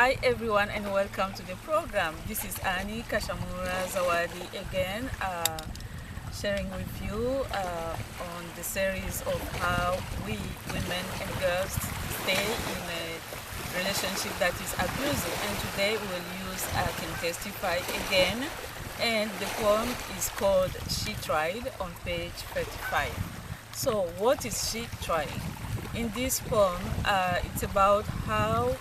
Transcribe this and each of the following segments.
Hi everyone and welcome to the program. This is Annie Kashamura Zawadi again, sharing with you on the series of how we women and girls stay in a relationship that is abusive. And today we will use I Can Testify again, and the poem is called She Tried on page 35. So what is she trying? In this poem, it's about how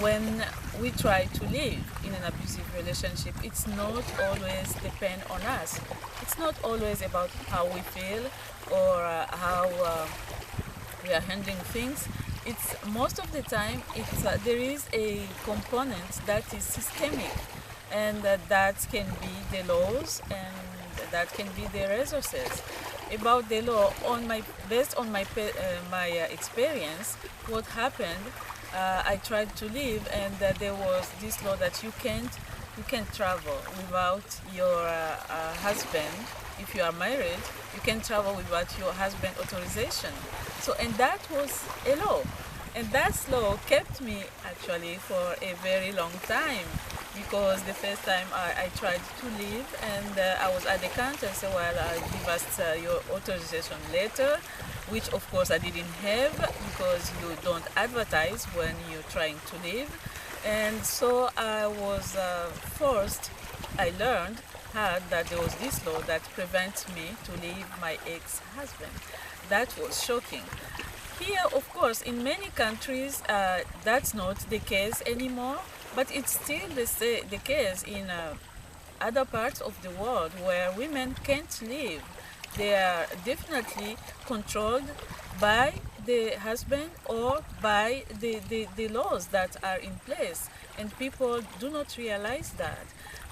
when we try to live in an abusive relationship, it's not always depend on us. It's not always about how we feel or how we are handling things. It's most of the time there is a component that is systemic, and that can be the laws and that can be the resources. About the law, based on my experience, what happened, I tried to live, and there was this law that you can't travel without your husband. If you are married, you can travel without your husband authorization. So, and that was a law, and that law kept me actually for a very long time, because the first time I tried to leave, and I was at the counter and said, well, give us your authorization letter, which of course I didn't have, because you don't advertise when you're trying to leave. And so I was forced, I learned hard that there was this law that prevents me to leave my ex-husband. That was shocking. Here, of course, in many countries, that's not the case anymore, but it's still the case in other parts of the world where women can't live. They are definitely controlled by the husband or by the laws that are in place, and people do not realize that.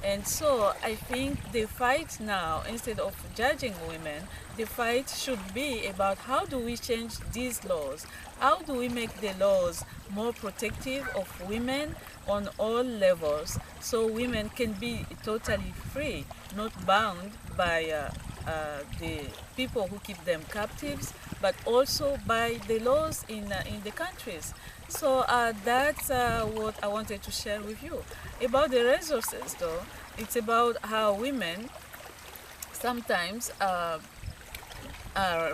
And so I think the fight now, instead of judging women, the fight should be about how do we change these laws? How do we make the laws more protective of women on all levels, so women can be totally free, not bound by the people who keep them captives, but also by the laws in the countries. So that's what I wanted to share with you. About the resources, though, it's about how women sometimes are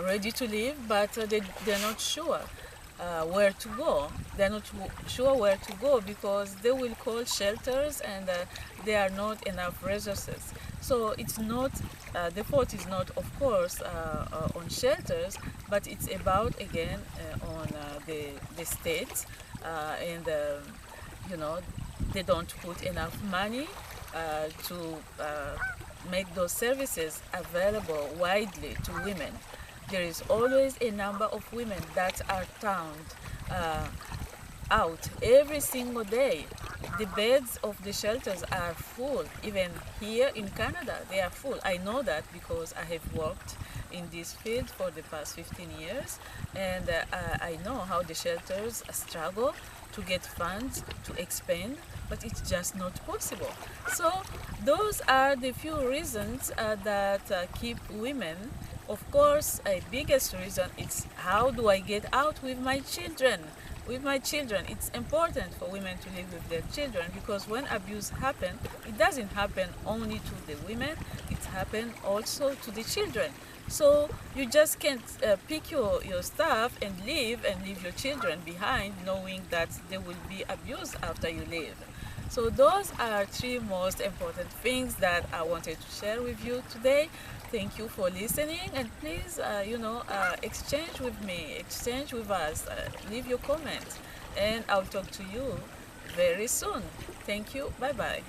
ready to leave, but they're not sure where to go. They're not sure where to go because they will call shelters, and there are not enough resources. So it's not, the fault is not, of course, on shelters, but it's about, again, on the states, and you know, they don't put enough money to make those services available widely to women. There is always a number of women that are found out every single day. The beds of the shelters are full. Even here in Canada, they are full. I know that because I have worked in this field for the past 15 years, and I know how the shelters struggle to get funds to expand, but it's just not possible. So those are the few reasons that keep women. Of course, a biggest reason is how do I get out with my children? With my children, it's important for women to live with their children, because when abuse happens, it doesn't happen only to the women, it happens also to the children. So you just can't pick your stuff and leave your children behind, knowing that they will be abused after you leave. So those are three most important things that I wanted to share with you today. Thank you for listening, and please, exchange with me, exchange with us, leave your comments, and I'll talk to you very soon. Thank you. Bye-bye.